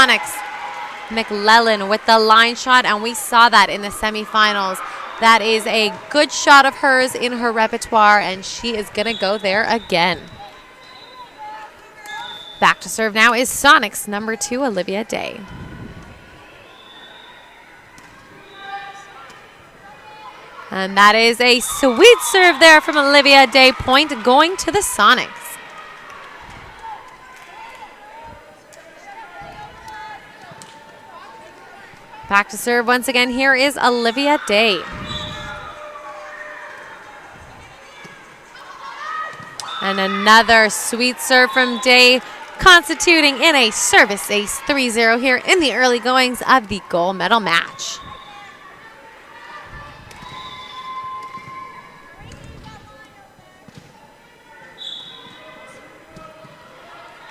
Sonics. McClellan with the line shot, and we saw that in the semifinals. That is a good shot of hers in her repertoire, and she is going to go there again. Back to serve now is Sonics number 2, Olivia Day. And that is a sweet serve there from Olivia Day. Point going to the Sonics. Back to serve once again. Here is Olivia Day. And another sweet serve from Day, constituting in a service ace 3-0 here in the early goings of the gold medal match.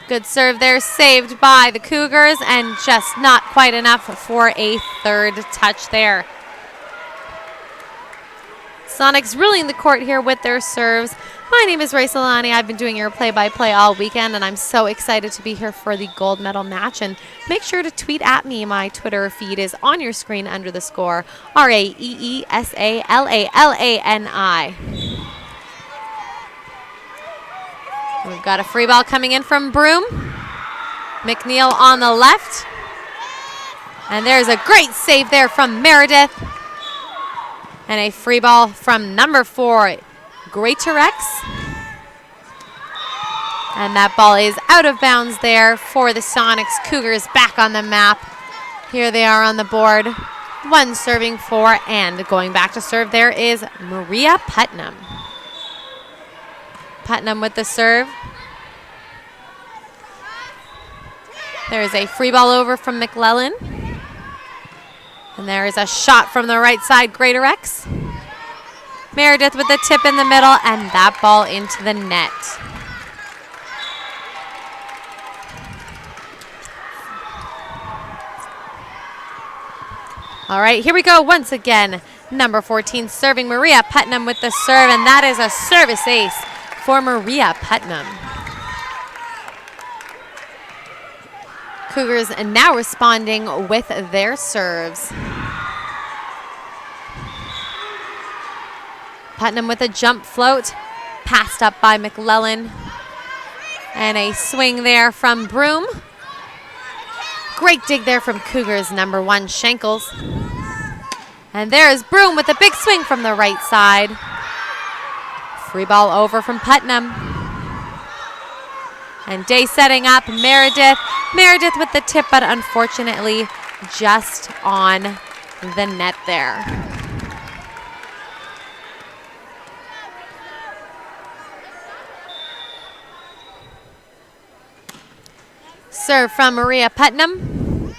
Good serve there, saved by the Cougars, and just not quite enough for a third touch there. Sonics ruling the court here with their serves. My name is Race Alani. I've been doing your play-by-play all weekend, and I'm so excited to be here for the gold medal match. And make sure to tweet at me. My Twitter feed is on your screen under the score, RAEESALALANI. We've got a free ball coming in from Broom. McNeil on the left. And there's a great save there from Meredith. And a free ball from number 4, Greatorex. And that ball is out of bounds there for the Sonics. Cougars back on the map. Here they are on the board. 1 serving 4, and going back to serve there is Maria Putnam. Putnam with the serve. There is a free ball over from McClellan. And there is a shot from the right side, Greatorex. Meredith with the tip in the middle, and that ball into the net. All right, here we go once again. Number 14 serving Maria Putnam with the serve, and that is a service ace for Maria Putnam. Cougars now responding with their serves. Putnam with a jump float, passed up by McClellan. And a swing there from Broom. Great dig there from Cougars number 1, Schenkels. And there is Broom with a big swing from the right side. Free ball over from Putnam. And Day setting up Meredith. Meredith with the tip, but unfortunately just on the net there. Serve from Maria Putnam.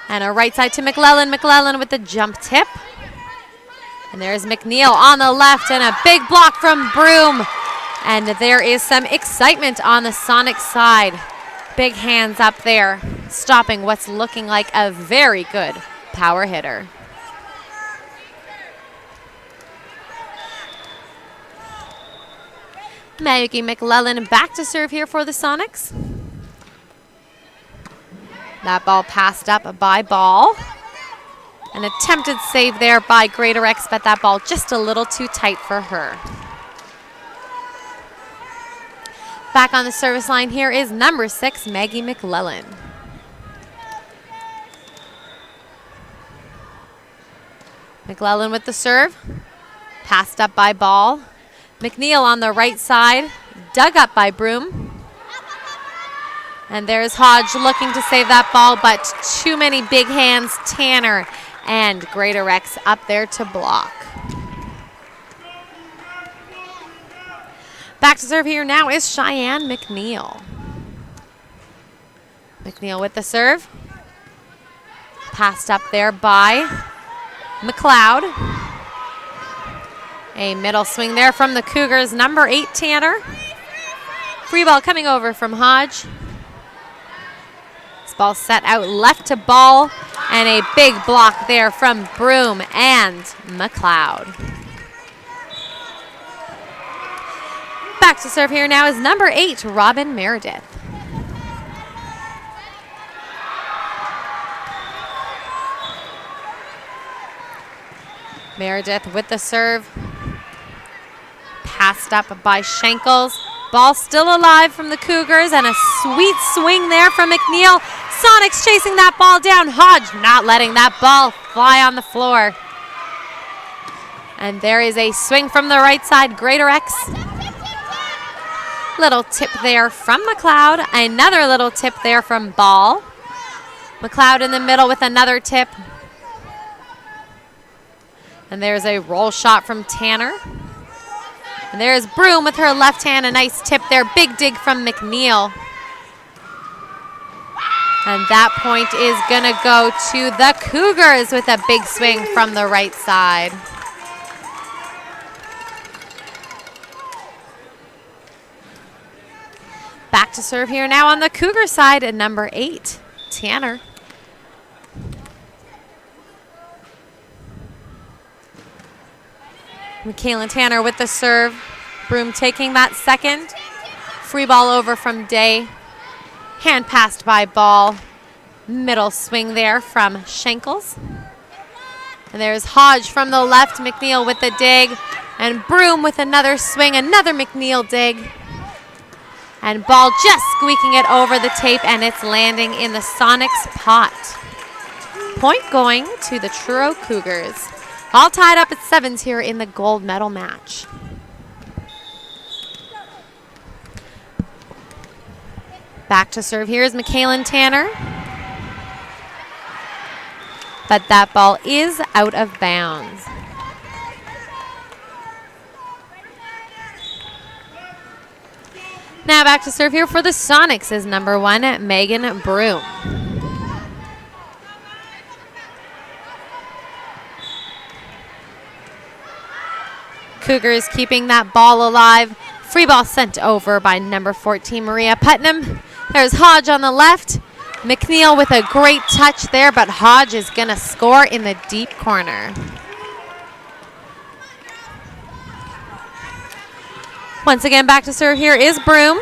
And a right side to McClellan. McClellan with the jump tip. And there's McNeil on the left, and a big block from Broom. And there is some excitement on the Sonic side. Big hands up there, stopping what's looking like a very good power hitter. Maggie Mcclellan back to serve here for the Sonics. That ball passed up by Ball. An attempted save there by Greatorex, but that ball just a little too tight for her. Back on the service line here is number 6, Maggie Mcclellan. McClellan with the serve. Passed up by Ball. McNeil on the right side. Dug up by Broom. And there's Hodge looking to save that ball, but too many big hands. Tanner and Greatorex up there to block. Back to serve here now is Cheyenne Mcneil. McNeil with the serve. Passed up there by McLeod. A middle swing there from the Cougars, number 8, Tanner. Free ball coming over from Hodge. This ball set out left to Ball, and a big block there from Broom and McLeod. Back to serve here now is number 8, Robin Meredith. Meredith with the serve. Passed up by Schenkels. Ball still alive from the Cougars, and a sweet swing there from McNeil. Sonics chasing that ball down. Hodge not letting that ball fly on the floor. And there is a swing from the right side. Greater X. Little tip there from McLeod. Another little tip there from Ball. McLeod in the middle with another tip. And there's a roll shot from Tanner. And there's Broom with her left hand. A nice tip there. Big dig from McNeil. And that point is going to go to the Cougars with a big swing from the right side. Back to serve here now on the Cougar side at number 8, Tanner. Mckaylan Tanner with the serve. Broom taking that second. Free ball over from Day. Hand passed by Ball. Middle swing there from Schenkels. And there's Hodge from the left. McNeil with the dig. And Broom with another swing. Another McNeil dig. And Ball just squeaking it over the tape, and it's landing in the Sonics pot. Point going to the Truro Cougars. All tied up at 7s here in the gold medal match. Back to serve here is Mckaylan Tanner. But that ball is out of bounds. Now back to serve here for the Sonics is number 1, Megan Broom. Cougars keeping that ball alive. Free ball sent over by number 14, Maria Putnam. There's Hodge on the left. McNeil with a great touch there, but Hodge is going to score in the deep corner. Once again, back to serve here is Broom.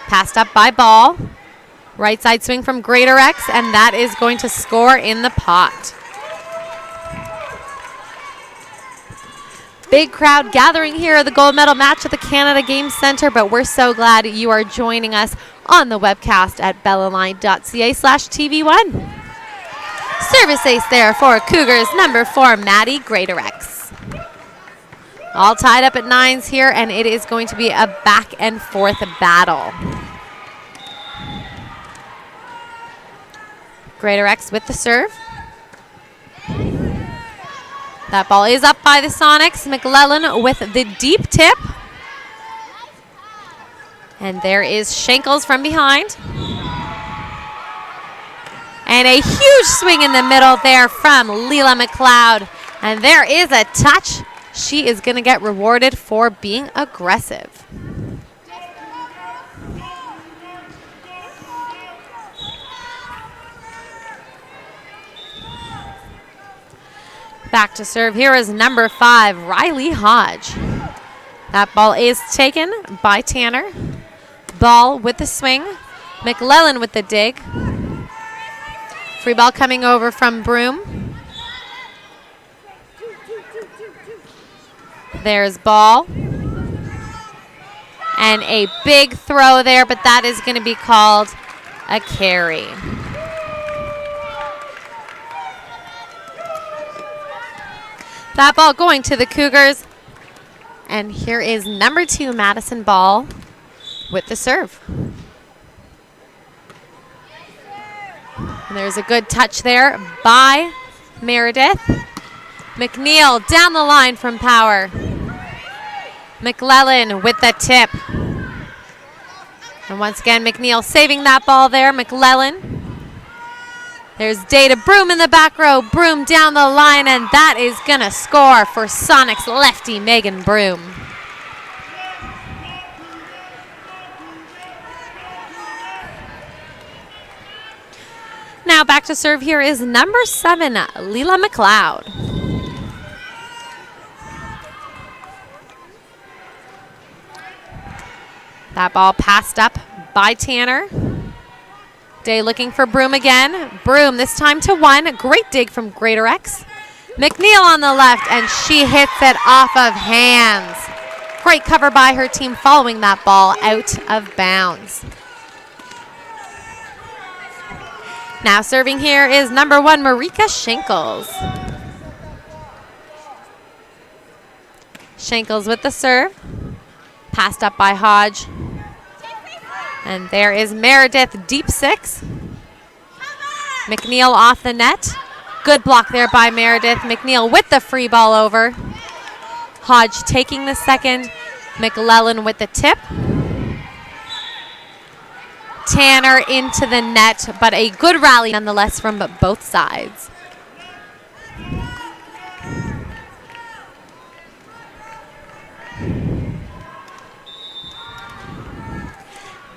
Passed up by Ball. Right side swing from Greater X, and that is going to score in the pot. Big crowd gathering here at the gold medal match at the Canada Game Centre, but we're so glad you are joining us on the webcast at bellaline.ca/TV1. Service ace there for Cougars, number 4, Maddie Greater X. All tied up at 9s here, and it is going to be a back and forth battle. Greater X with the serve. That ball is up by the Sonics. Mclellan with the deep tip. And there is Schenkels from behind. And a huge swing in the middle there from Leela McLeod. And there is a touch. She is going to get rewarded for being aggressive. Back to serve here is number 5, Riley Hodge. That ball is taken by Tanner. Ball with the swing. McLellan with the dig. Free ball coming over from Broom. There's Ball. And a big throw there, but that is going to be called a carry. That ball going to the Cougars. And here is number 2, Madison Ball with the serve. And there's a good touch there by Meredith. McNeil down the line from Power. McLellan with the tip. And once again, McNeil saving that ball there. McLellan. There's Data Broom in the back row. Broom down the line, and that is going to score for Sonics lefty Megan Broom. Now back to serve here is number 7, Leela McLeod. That ball passed up by Tanner. Day looking for Broom again. Broom this time to 1. Great dig from Greater X. McNeil on the left, and she hits it off of hands. Great cover by her team following that ball out of bounds. Now serving here is number 1, Marika Schenkels. Schenkels with the serve. Passed up by Hodge. And there is Meredith, deep 6. McNeil off the net. Good block there by Meredith. McNeil with the free ball over. Hodge taking the second. McClellan with the tip. Tanner into the net, but a good rally nonetheless from both sides.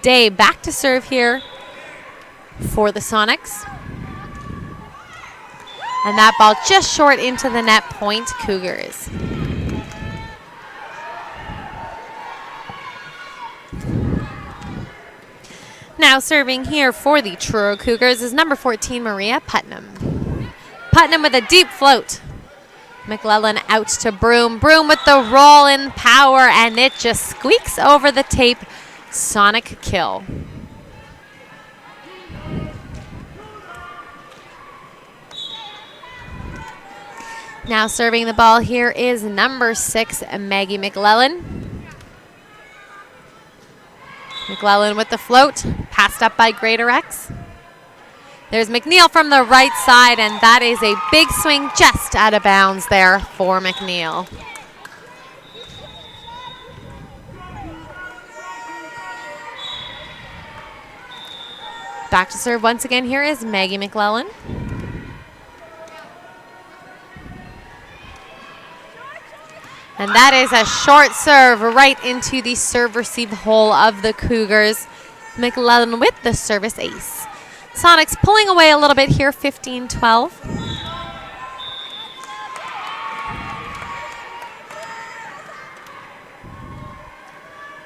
Day back to serve here for the Sonics. And that ball just short into the net, point Cougars. Now serving here for the Truro Cougars is number 14, Maria Putnam. Putnam with a deep float. McClellan out to Broom. Broom with the roll in power, and it just squeaks over the tape. Sonic kill. Now serving the ball here is number 6, Maggie Mcclellan. McClellan with the float, passed up by Greater X. There's McNeil from the right side, and that is a big swing just out of bounds there for McNeil. Back to serve once again here is Maggie Mcclellan. And that is a short serve right into the serve-receive hole of the Cougars. McClellan with the service ace. Sonics pulling away a little bit here, 15-12.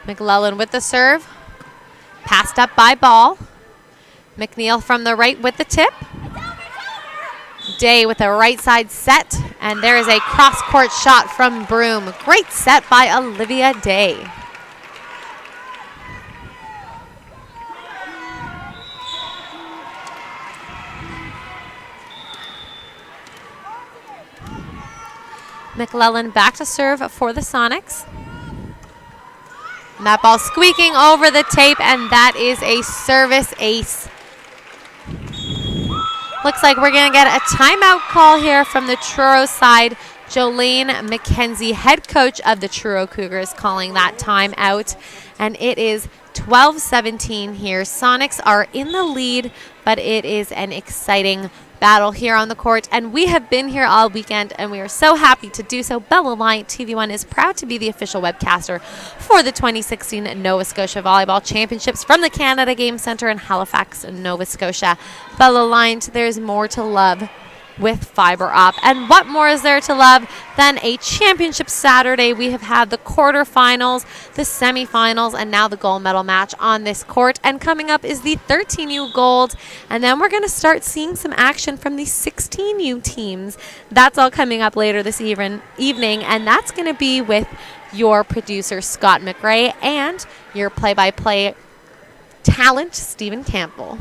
McClellan with the serve. Passed up by Ball. McNeil from the right with the tip. Day with a right side set, and there is a cross-court shot from Broom. Great set by Olivia Day. McClellan back to serve for the Sonics. And that ball squeaking over the tape, and that is a service ace. Looks like we're going to get a timeout call here from the Truro side. Jolene McKenzie, head coach of the Truro Cougars, calling that timeout. And it is 12-17 here. Sonics are in the lead, but it is an exciting battle here on the court, and we have been here all weekend, and we are so happy to do so. Bell Alliant TV1 is proud to be the official webcaster for the 2016 Nova Scotia Volleyball Championships from the Canada Game Centre in Halifax, Nova Scotia. Bell Alliant, there's more to love with fiber op. And what more is there to love than a championship Saturday? We have had the quarterfinals, the semifinals, and now the gold medal match on this court. And coming up is the 13U gold. And then we're going to start seeing some action from the 16U teams. That's all coming up later this evening. And that's going to be with your producer, Scott McRae, and your play-by-play talent, Stephen Campbell.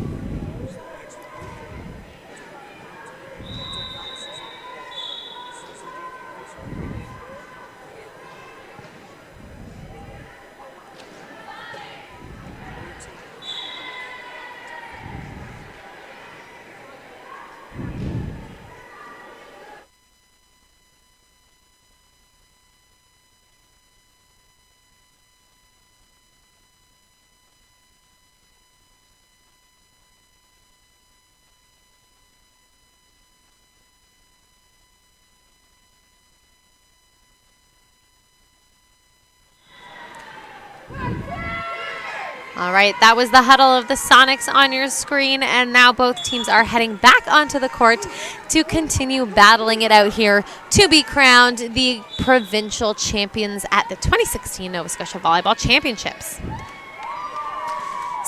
All right, that was the huddle of the Sonics on your screen, and now both teams are heading back onto the court to continue battling it out here to be crowned the provincial champions at the 2016 Nova Scotia Volleyball Championships.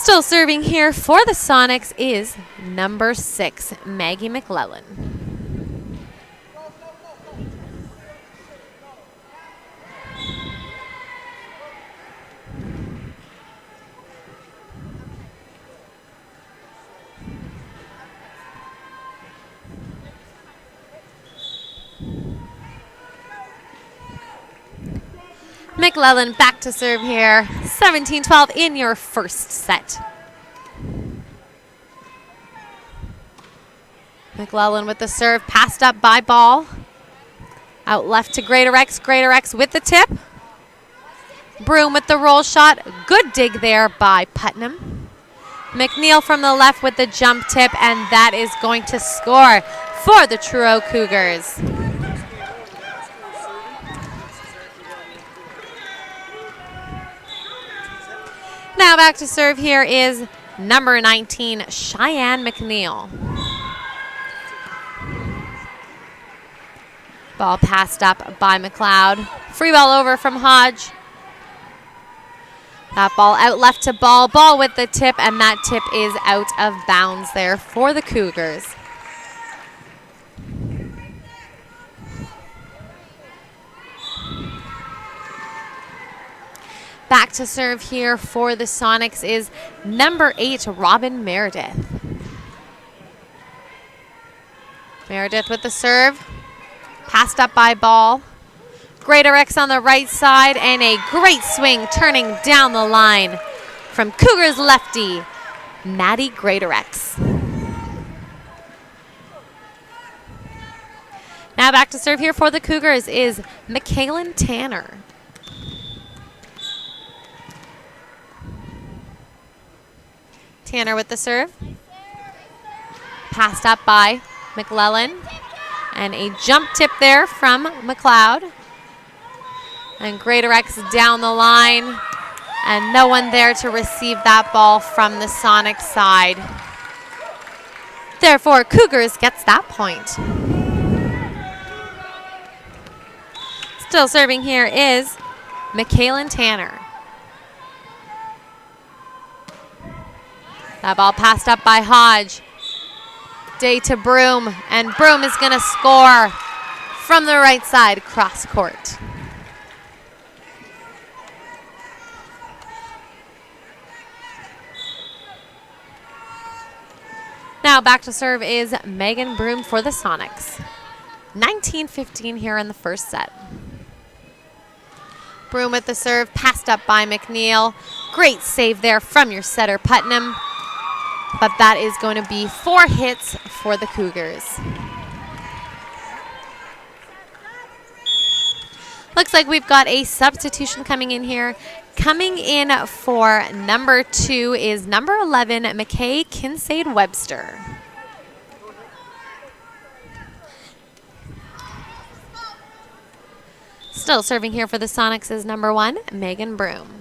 Still serving here for the Sonics is number 6, Maggie Mcclellan. Mcclellan back to serve here. 17-12 in your first set. Mcclellan with the serve, passed up by Ball. Out left to Greatorex. Greatorex with the tip. Broom with the roll shot. Good dig there by Putnam. McNeil from the left with the jump tip, and that is going to score for the Truro Cougars. Now back to serve here is number 19, Cheyenne Mcneil. Ball passed up by McLeod. Free ball over from Hodge. That ball out left to Ball. Ball with the tip, and that tip is out of bounds there for the Cougars. Back to serve here for the Sonics is number 8, Robin Meredith. Meredith with the serve. Passed up by Ball. Greatorex on the right side, and a great swing turning down the line from Cougars lefty, Maddie Greatorex. Now back to serve here for the Cougars is Mcclellan Tanner. Tanner with the serve. Passed up by McClellan. And a jump tip there from McLeod. And Greatorex down the line. And no one there to receive that ball from the Sonic side. Therefore, Cougars gets that point. Still serving here is Mcclellan Tanner. That ball passed up by Hodge. Day to Broom, and Broom is going to score from the right side, cross court. Now back to serve is Megan Broom for the Sonics. 19-15 here in the first set. Broom with the serve, passed up by McNeil. Great save there from your setter, Putnam. But that is going to be 4 hits for the Cougars. Looks like we've got a substitution coming in here. Coming in for number 2 is number 11, McKay Kincaid-Webster. Still serving here for the Sonics is number 1, Megan Broom.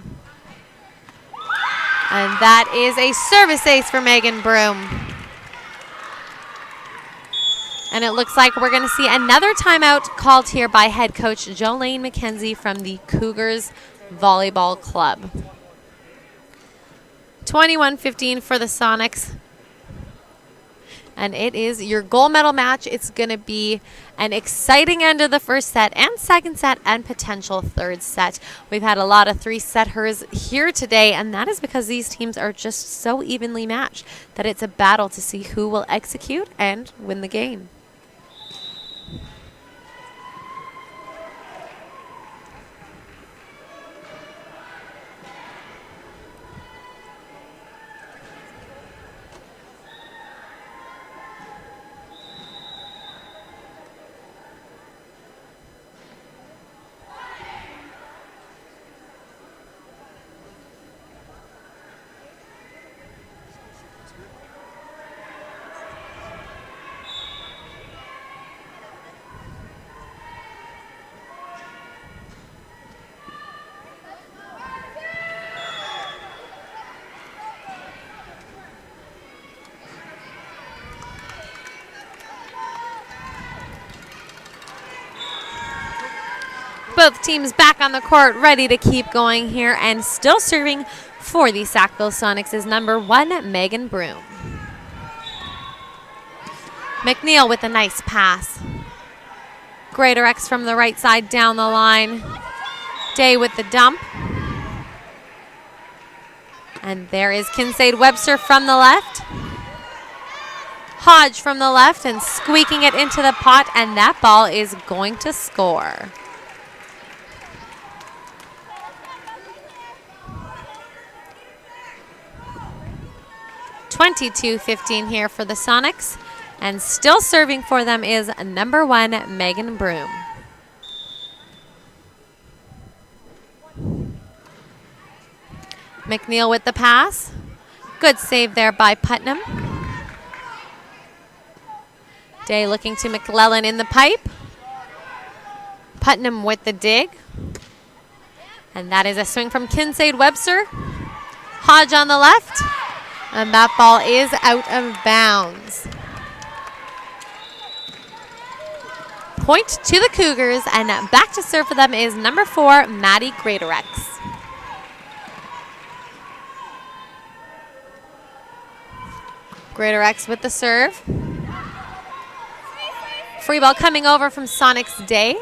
And that is a service ace for Megan Broom. And it looks like we're going to see another timeout called here by head coach Jolene McKenzie from the Cougars Volleyball Club. 21-15 for the Sonics. And it is your gold medal match. It's going to be an exciting end of the first set and second set and potential third set. We've had a lot of 3-setters here today, and that is because these teams are just so evenly matched that it's a battle to see who will execute and win the game. Both teams back on the court, ready to keep going here, and still serving For the Sackville Sonics is number 1, Megan Broom. McNeil with a nice pass. Greater X from the right side down the line. Day with the dump. And there is Kincaid Webster from the left. Hodge from the left and squeaking it into the pot, and that ball is going to score. .22-15 here for the Sonics. And still serving for them is number 1, Megan Broom. McNeil with the pass. Good save there by Putnam. Day looking to McClellan in the pipe. Putnam with the dig. And that is a swing from Kincaid Webster. Hodge on the left. And that ball is out of bounds. Point to the Cougars, and back to serve for them is number 4, Maddie Greatorex. Greatorex with the serve. Free ball coming over from Sonics Day.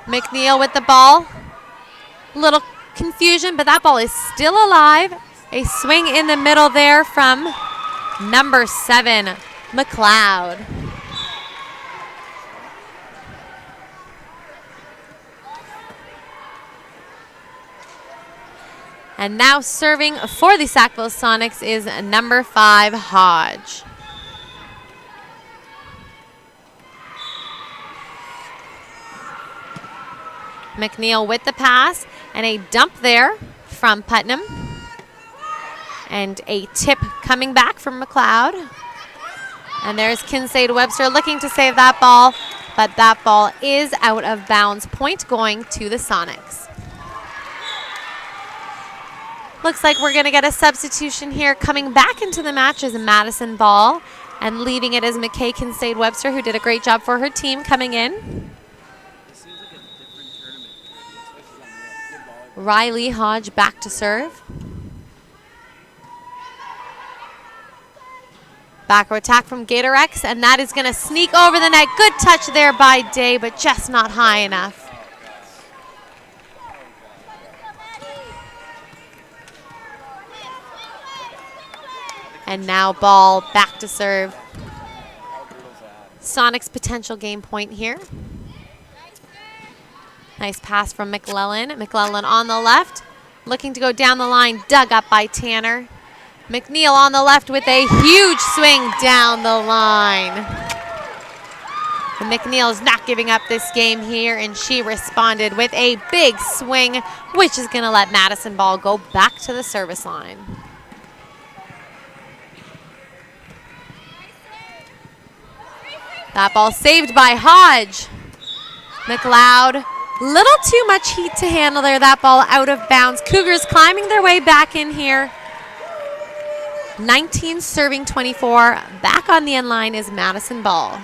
McNeil with the ball. Little confusion, but that ball is still alive. A swing in the middle there from number 7, McLeod. And now serving for the Sackville Sonics is number 5, Hodge. McNeil with the pass and a dump there from Putnam. And a tip coming back from McLeod. And there's Kincaid Webster looking to save that ball, but that ball is out of bounds. Point going to the Sonics. Looks like we're going to get a substitution here. Coming back into the match is Madison Ball, and leaving it is McKay Kincaid Webster, who did a great job for her team coming in. Riley Hodge back to serve. Back row attack from Greatorex, and that is going to sneak over the net. Good touch there by Day, but just not high enough. And now Ball back to serve. Sonics potential game point here. Nice pass from McClellan. McClellan on the left, looking to go down the line, dug up by Tanner. McNeil on the left with a huge swing down the line. And McNeil is not giving up this game here, and she responded with a big swing, which is going to let Madison Ball go back to the service line. That ball saved by Hodge. McLeod, little too much heat to handle there. That ball out of bounds. Cougars climbing their way back in here. 19 serving 24. Back on the end line is Madison Ball.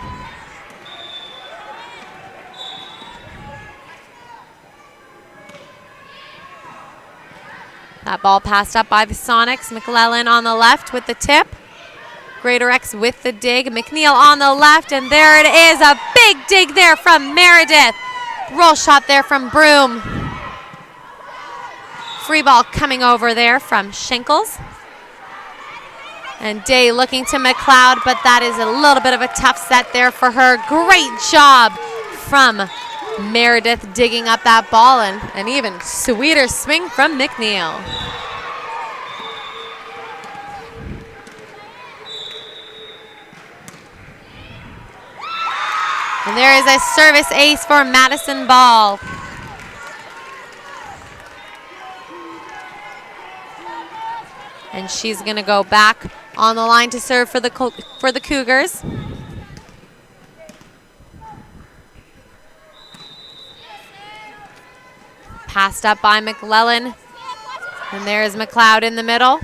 That ball passed up by the Sonics. McClellan on the left with the tip. Greatorex with the dig. McNeil on the left, and there it is. A big dig there from Meredith. Roll shot there from Broom. Free ball coming over there from Schenkels. And Day looking to McLeod, but that is a little bit of a tough set there for her. Great job from Meredith digging up that ball, and an even sweeter swing from McNeil. And there is a service ace for Madison Ball. And she's going to go back on the line to serve for the Cougars. Passed up by McClellan. And there's McLeod in the middle.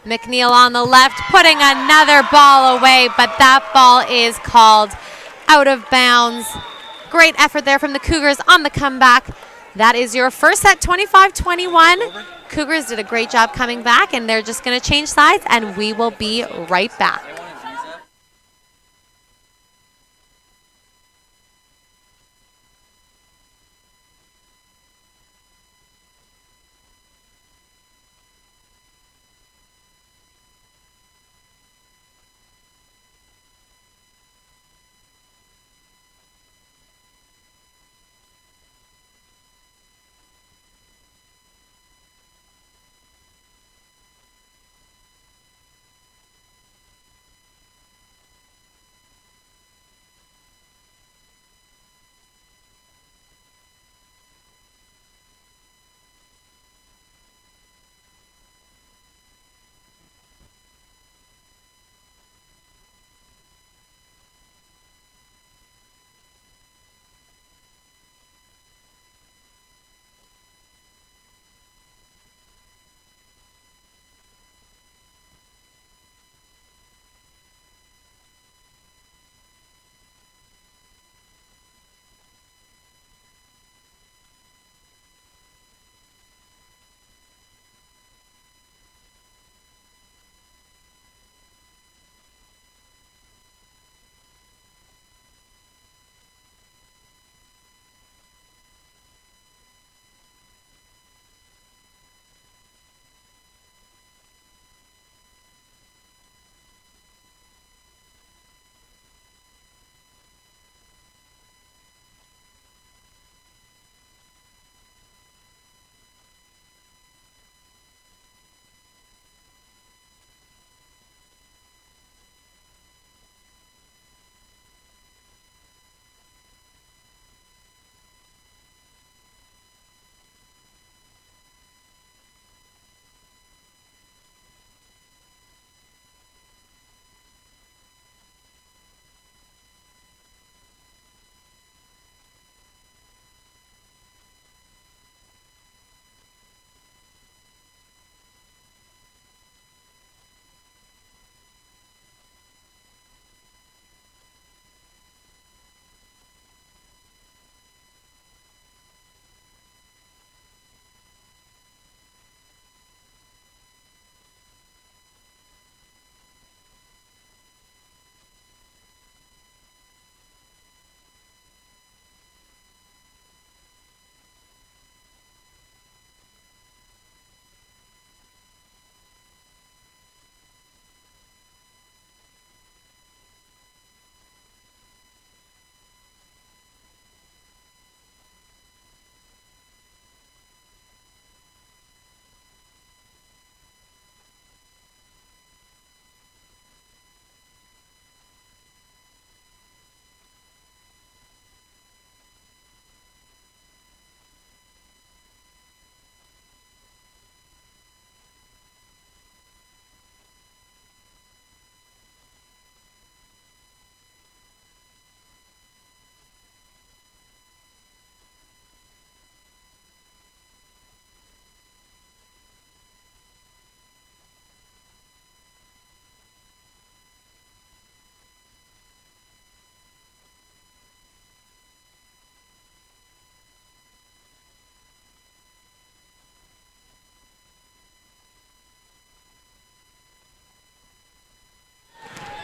McNeil on the left, putting another ball away, but that ball is called out of bounds. Great effort there from the Cougars on the comeback. That is your first set, 25-21. Cougars did a great job coming back, and they're just going to change sides, and we will be right back.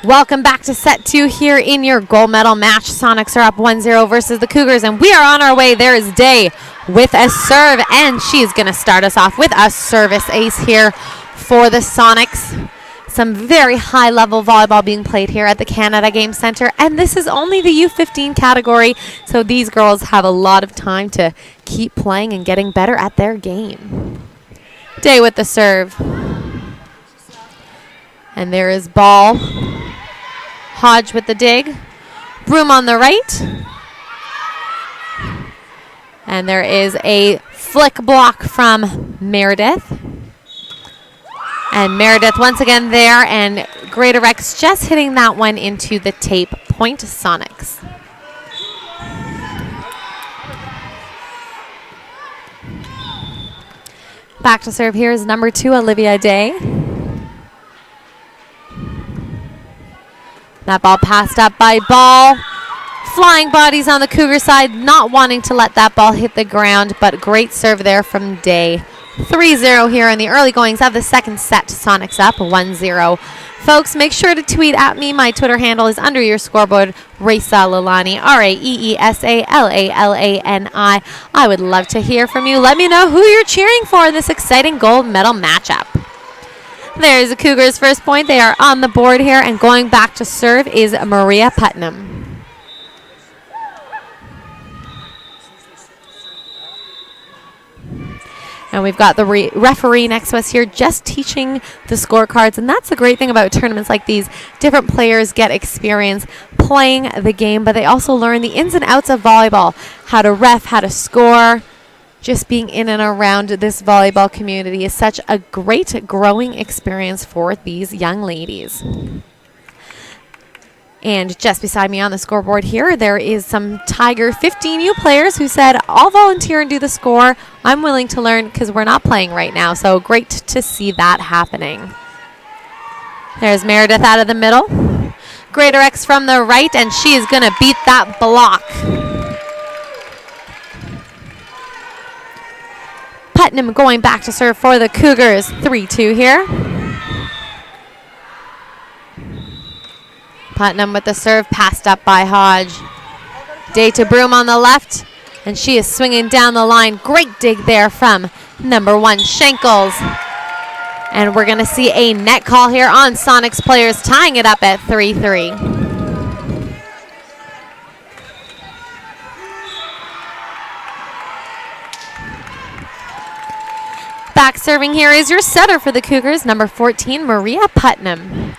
Welcome back to set 2 here in your gold medal match. Sonics are up 1-0 versus the Cougars, and we are on our way. There is Day with a serve, and she's going to start us off with a service ace here for the Sonics. Some very high-level volleyball being played here at the Canada Game Centre, and this is only the U15 category, so these girls have a lot of time to keep playing and getting better at their game. Day with the serve. And there is Ball. Hodge with the dig. Broom on the right. And there is a flick block from Meredith. And Meredith once again there, and Greater Rex just hitting that one into the tape. Point Sonics. Back to serve here is number 2, Olivia Day. That ball passed up by Ball. Flying bodies on the Cougar side, not wanting to let that ball hit the ground, but great serve there from Day 3-0 here in the early goings of the second set. Sonics up 1-0. Folks, make sure to tweet at me. My Twitter handle is under your scoreboard, Raisa Lalani, Raeesalalani. I would love to hear from you. Let me know who you're cheering for in this exciting gold medal matchup. There's the Cougars' first point. They are on the board here, and going back to serve is Maria Putnam. And we've got the referee next to us here just teaching the scorecards. And that's the great thing about tournaments like these. Different players get experience playing the game, but they also learn the ins and outs of volleyball, how to ref, how to score. Just being in and around this volleyball community is such a great growing experience for these young ladies. And just beside me on the scoreboard here, there is some Tiger 15U players who said, I'll volunteer and do the score. I'm willing to learn because we're not playing right now. So great to see that happening. There's Meredith out of the middle. Greater X from the right, and she is going to beat that block. Putnam going back to serve for the Cougars. 3-2 here. Putnam with the serve, passed up by Hodge. Day to Broom on the left, and she is swinging down the line. Great dig there from number 1, Schenkels. And we're going to see a net call here on Sonics players, tying it up at 3-3. Back serving here is your setter for the Cougars, number 14, Maria Putnam.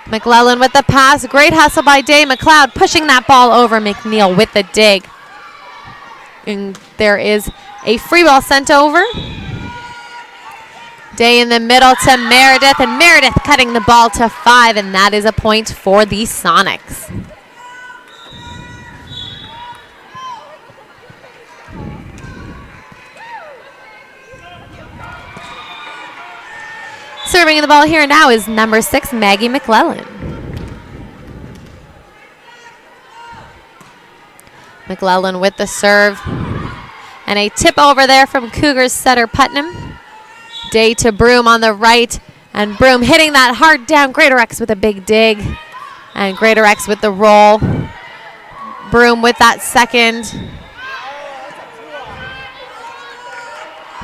McClellan with the pass. Great hustle by Day McLeod, pushing that ball over. McNeil with the dig. And there is a free ball sent over. Day in the middle to Meredith, and Meredith cutting the ball to 5, and that is a point for the Sonics. Serving the ball here now is number 6, Maggie Mcclellan. McClellan with the serve. And a tip over there from Cougars setter Putnam. Day to Broom on the right. And Broom hitting that hard down. Greater X with a big dig. And Greater X with the roll. Broom with that second.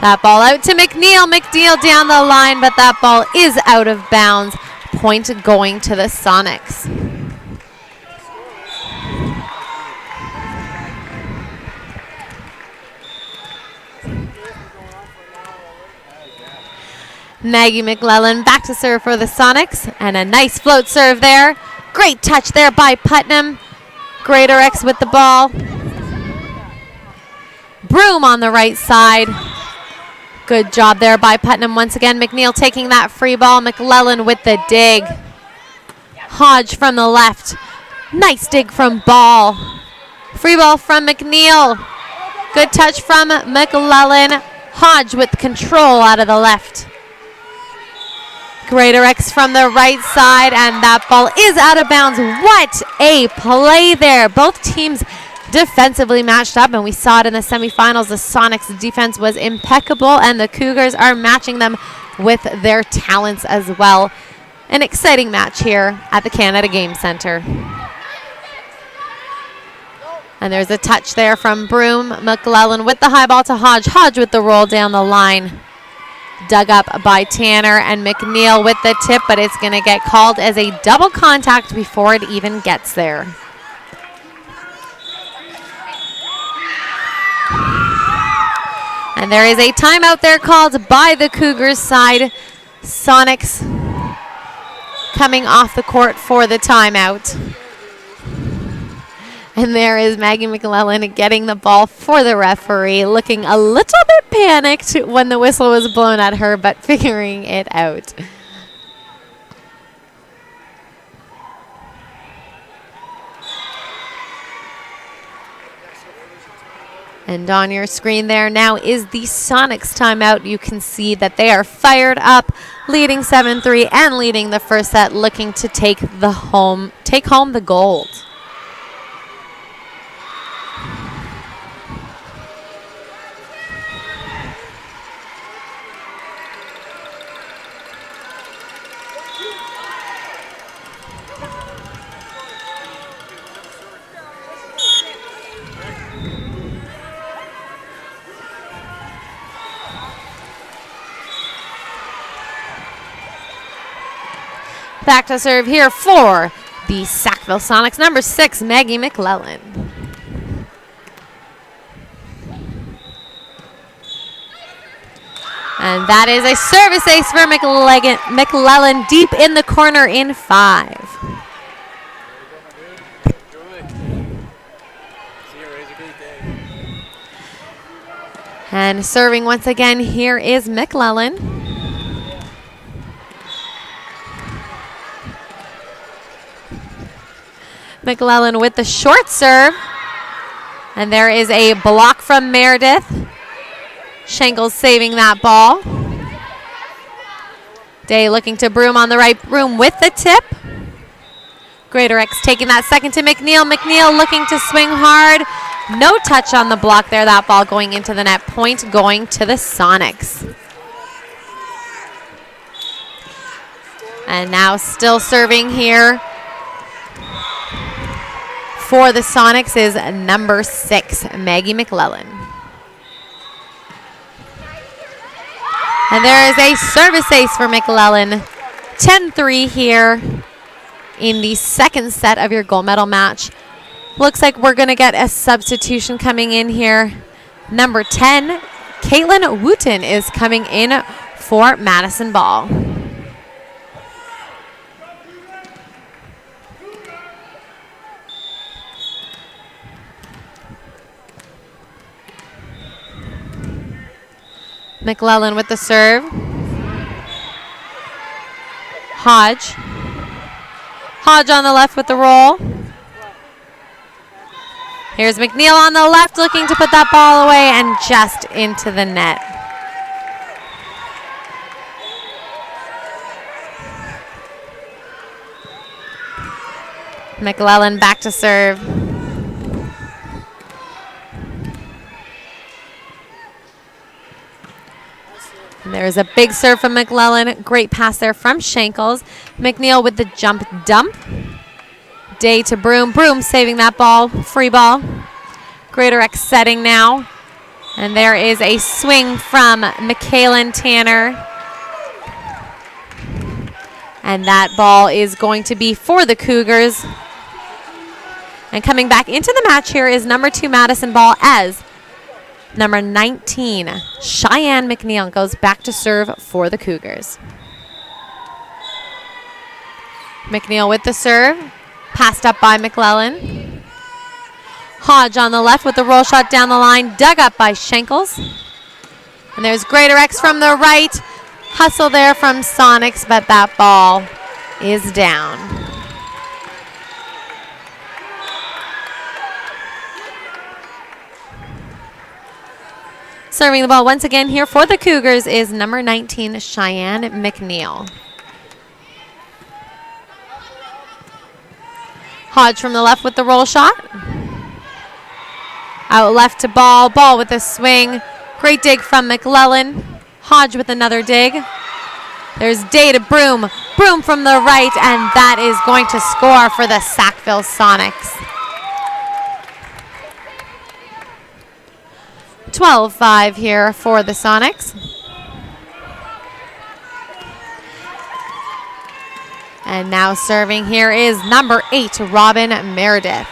That ball out to McNeil. McNeil down the line, but that ball is out of bounds. Point going to the Sonics. Maggie Mcclellan back to serve for the Sonics, and a nice float serve there. Great touch there by Putnam. Greater X with the ball. Broom on the right side. Good job there by Putnam once again. McNeil taking that free ball. McClellan with the dig. Hodge from the left. Nice dig from Ball. Free ball from McNeil. Good touch from McClellan. Hodge with control out of the left. Greater X from the right side, and that ball is out of bounds. What a play there. Both teams defensively matched up, and we saw it in the semifinals. The Sonics defense was impeccable, and the Cougars are matching them with their talents as well. An exciting match here at the Canada Game Center. And there's a touch there from Broom. McClellan with the high ball to Hodge. Hodge with the roll down the line. Dug up by Tanner, and McNeil with the tip, but it's going to get called as a double contact before it even gets there. And there is a timeout there called by the Cougars side. Sonics coming off the court for the timeout. And there is Maggie Mcclellan getting the ball for the referee, looking a little bit panicked when the whistle was blown at her, but figuring it out. And on your screen there now is the Sonics timeout. You can see that they are fired up, leading 7-3 and leading the first set, looking to take home the gold. Back to serve here for the Sackville Sonics, number 6, Maggie Mcclellan. And that is a service ace for McClellan deep in the corner in 5. And serving once again here is McClellan. McClellan with the short serve. And there is a block from Meredith. Shankles saving that ball. Day looking to Broom on the right. Broom with the tip. Greater X taking that second to McNeil. McNeil looking to swing hard. No touch on the block there. That ball going into the net. Point going to the Sonics. And now still serving here for the Sonics is number 6, Maggie Mcclellan. And there is a service ace for McClellan. 10-3 here in the second set of your gold medal match. Looks like we're going to get a substitution coming in here. Number 10, Caitlin Wooten is coming in for Madison Ball. McClellan with the serve. Hodge. Hodge on the left with the roll. Here's McNeil on the left looking to put that ball away and just into the net. McClellan back to serve. There's a big serve from McClellan. Great pass there from Shankles. McNeil with the jump dump. Day to Broom. Broom saving that ball. Free ball. Greater X setting now. And there is a swing from McCallan Tanner. And that ball is going to be for the Cougars. And coming back into the match here is number 2 Madison Ball as number 19, Cheyenne Mcneil goes back to serve for the Cougars. McNeil with the serve. Passed up by McClellan. Hodge on the left with the roll shot down the line. Dug up by Shankles. And there's Greater X from the right. Hustle there from Sonics, but that ball is down. Serving the ball once again here for the Cougars is number 19, Cheyenne McNeil. Hodge from the left with the roll shot. Out left to Ball. Ball with a swing. Great dig from McClellan. Hodge with another dig. There's Day to Broom. Broom from the right, and that is going to score for the Sackville Sonics. 12-5 here for the Sonics. And now serving here is number 8, Robin Meredith.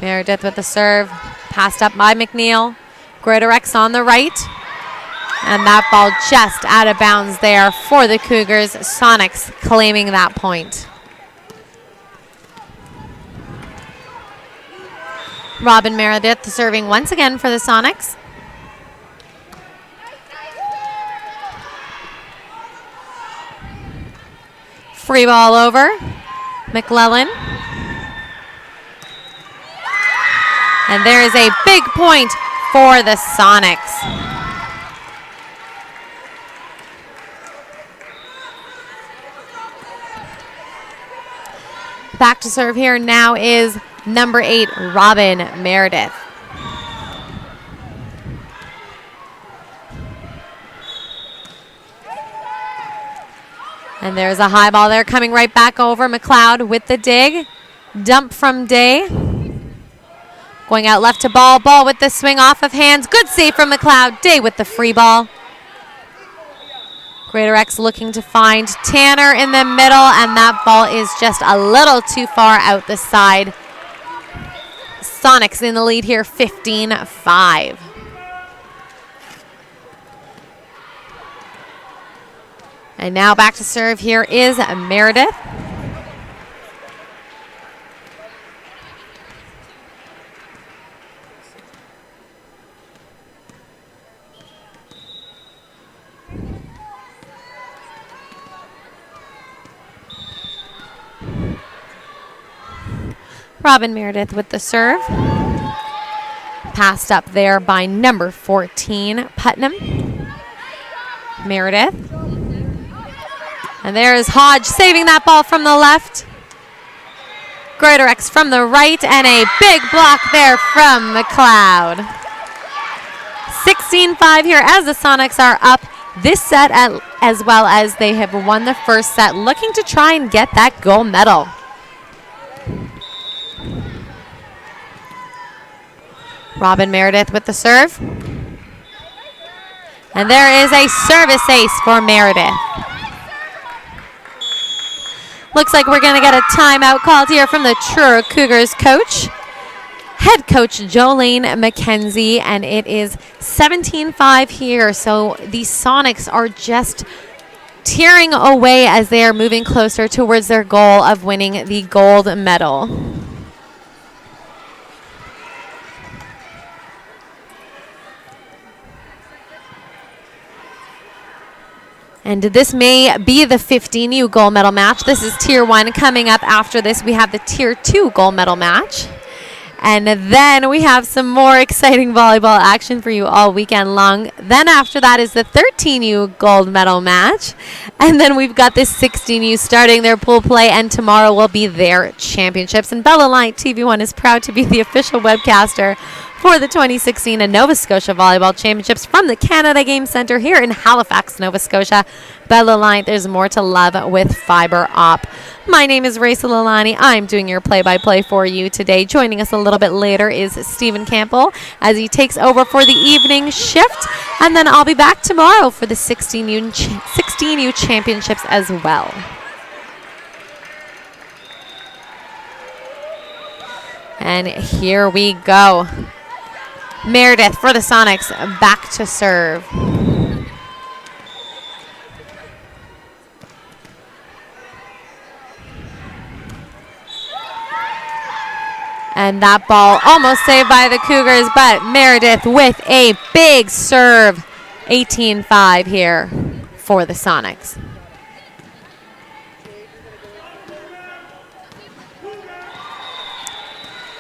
Meredith with the serve. Passed up by McNeil. Greater X on the right. And that ball just out of bounds there for the Cougars. Sonics claiming that point. Robin Meredith serving once again for the Sonics. Free ball over. McClellan. And there is a big point for the Sonics. Back to serve here now is number 8, Robin Meredith. And there's a high ball there coming right back over. McLeod with the dig. Dump from Day. Going out left to Ball. Ball with the swing off of hands. Good save from McLeod. Day with the free ball. Greater X looking to find Tanner in the middle, and that ball is just a little too far out the side. Sonics in the lead here, 15-5. And now back to serve here is Meredith. Robin Meredith with the serve. Passed up there by number 14, Putnam. Meredith. And there is Hodge saving that ball from the left. Greater X from the right, and a big block there from McLeod. 16-5 here as the Sonics are up this set as well as they have won the first set, looking to try and get that gold medal. Robin Meredith with the serve. And there is a service ace for Meredith. Looks like we're going to get a timeout called here from the Truro Cougars coach, head coach Jolene McKenzie, and it is 17-5 here. So the Sonics are just tearing away as they are moving closer towards their goal of winning the gold medal. And this may be the 15U gold medal match. This is Tier 1. Coming up after this, we have the Tier 2 gold medal match. And then we have some more exciting volleyball action for you all weekend long. Then after that is the 13U gold medal match. And then we've got the 16U starting their pool play, and tomorrow will be their championships. And Bella Light TV1 is proud to be the official webcaster for the 2016 Nova Scotia Volleyball Championships from the Canada Game Centre here in Halifax, Nova Scotia. Bella Light, there's more to love with Fiber Op. My name is Raisa Lalani. I'm doing your play-by-play for you today. Joining us a little bit later is Stephen Campbell as he takes over for the evening shift. And then I'll be back tomorrow for the 16U Championships as well. And here we go. Meredith for the Sonics, back to serve. And that ball almost saved by the Cougars, but Meredith with a big serve. 18-5 here for the Sonics.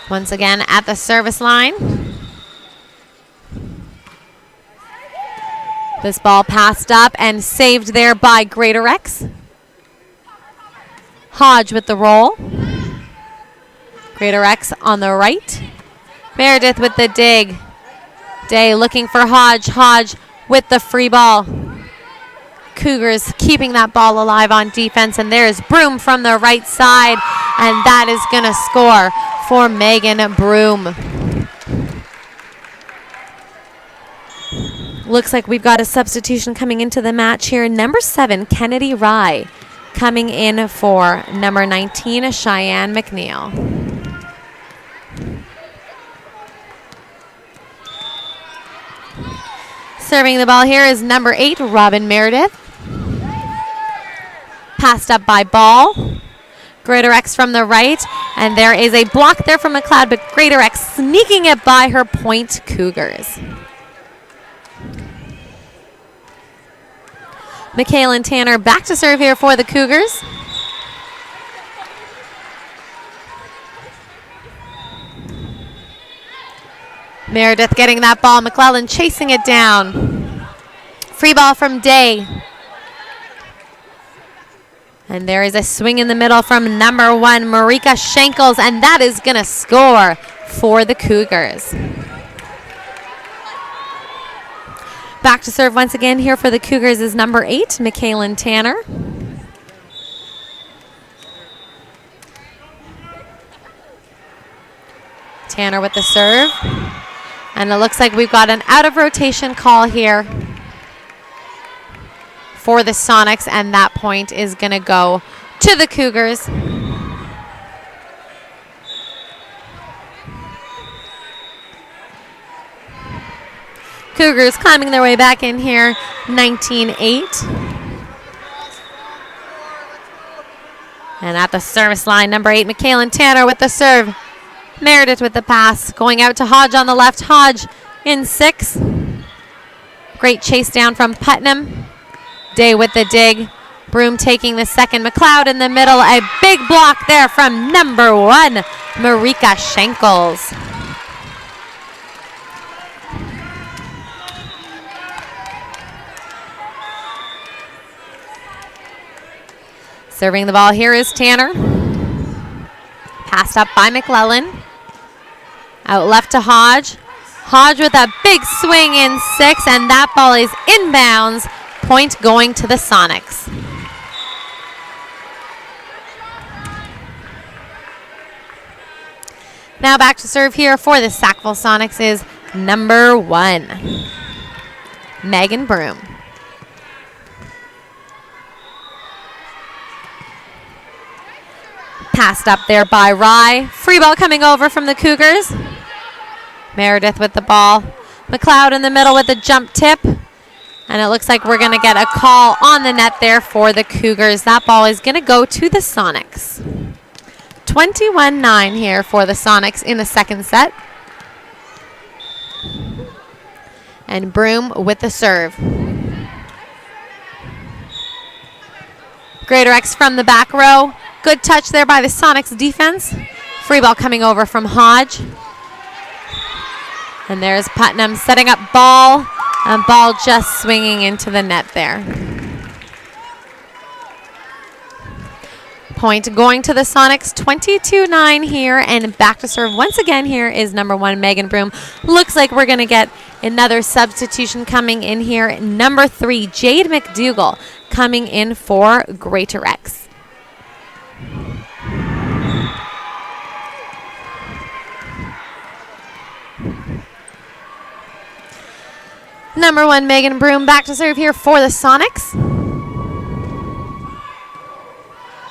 Once again at the service line. This ball passed up and saved there by Greater X. Hodge with the roll. Greater X on the right. Meredith with the dig. Day looking for Hodge. Hodge with the free ball. Cougars keeping that ball alive on defense, and there's Broom from the right side, and that is going to score for Megan Broom. Looks like we've got a substitution coming into the match here. Number 7, Kennedy Rye, coming in for number 19, Cheyenne Mcneil. Serving the ball here is number 8, Robin Meredith. Passed up by Ball. Greater X from the right, and there is a block there from McLeod, but Greater X sneaking it by her point Cougars. Mcclellan Tanner back to serve here for the Cougars. Meredith getting that ball. McClellan chasing it down. Free ball from Day. And there is a swing in the middle from number 1, Marika Shankles, and that is going to score for the Cougars. Back to serve once again here for the Cougars is number 8, Mcclellan Tanner. Tanner with the serve. And it looks like we've got an out of rotation call here for the Sonics, and that point is going to go to the Cougars. Cougars climbing their way back in here, 19-8. And at the service line, number 8, Mcclellan Tanner with the serve. Meredith with the pass, going out to Hodge on the left. Hodge in 6. Great chase down from Putnam. Day with the dig. Broom taking the second. McLeod in the middle. A big block there from number 1, Marika Schenkels. Serving the ball here is Tanner. Passed up by McClellan. Out left to Hodge. Hodge with a big swing in 6, and that ball is inbounds. Point going to the Sonics. Now back to serve here for the Sackville Sonics is number 1, Megan Broom. Passed up there by Rye. Free ball coming over from the Cougars. Meredith with the ball. McLeod in the middle with the jump tip. And it looks like we're going to get a call on the net there for the Cougars. That ball is going to go to the Sonics. 21-9 here for the Sonics in the second set. And Broom with the serve. Greatorex from the back row. Good touch there by the Sonics defense. Free ball coming over from Hodge. And there's Putnam setting up ball. And ball just swinging into the net there. Point going to the Sonics, 22-9 here. And back to serve once again here is number 1, Megan Broom. Looks like we're going to get another substitution coming in here. Number 3, Jade Mcdougal coming in for Greatorex. Number 1, Megan Broom, back to serve here for the Sonics.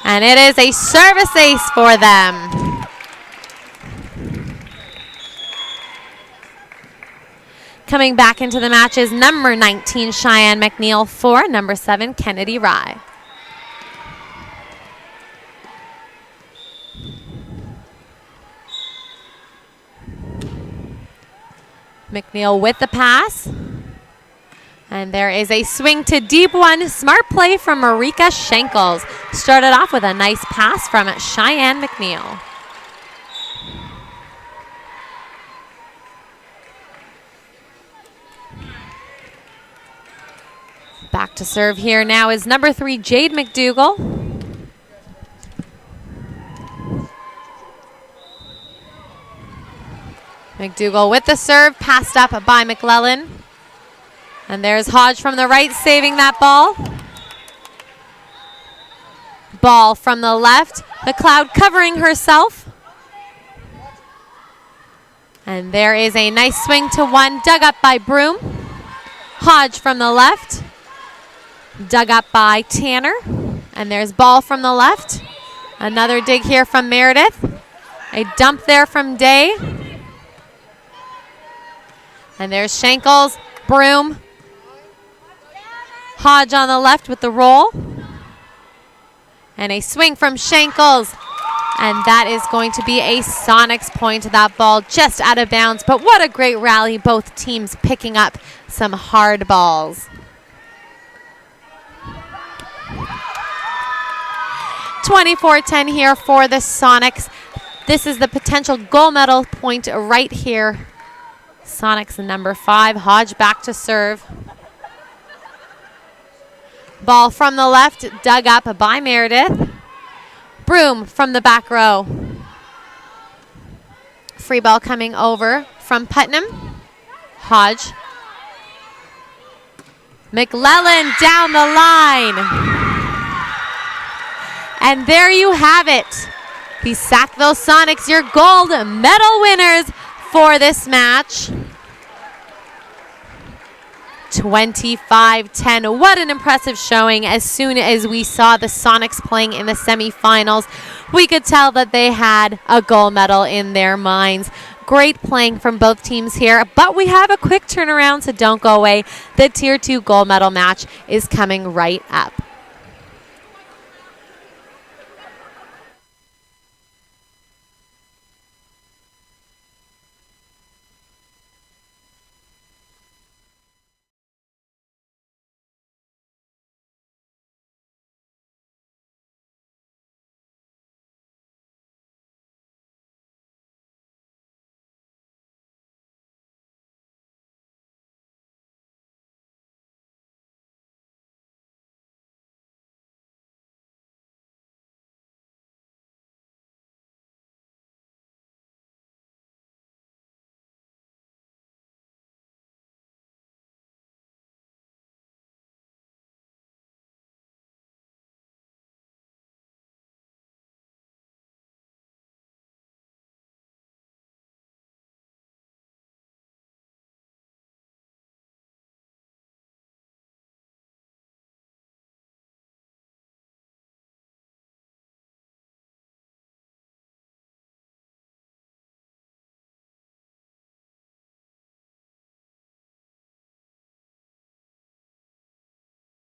And it is a service ace for them. Coming back into the match is number 19, Cheyenne Mcneil for number 7, Kennedy Rye. McNeil with the pass. And there is a swing to deep one. Smart play from Marika Schenkels. Started off with a nice pass from Cheyenne Mcneil. Back to serve here now is number 3, Jade Mcdougal. Mcdougal with the serve, passed up by McClellan. And there's Hodge from the right saving that ball. Ball from the left. McLeod covering herself. And there is a nice swing to one, dug up by Broom. Hodge from the left. Dug up by Tanner. And there's ball from the left. Another dig here from Meredith. A dump there from Day. And there's Schenkels, Broom. Hodge on the left with the roll. And a swing from Schenkels. And that is going to be a Sonics point. That ball just out of bounds. But what a great rally. Both teams picking up some hard balls. 24-10 here for the Sonics. This is the potential gold medal point right here. Sonics number 5. Hodge back to serve. Ball from the left, dug up by Meredith. Broom from the back row. Free ball coming over from Putnam. Hodge. Mclellan down the line. And there you have it. The Sackville Sonics, your gold medal winners for this match. 25-10. What an impressive showing. As soon as we saw the Sonics playing in the semifinals, we could tell that they had a gold medal in their minds. Great playing from both teams here, but we have a quick turnaround, so don't go away. The Tier 2 gold medal match is coming right up.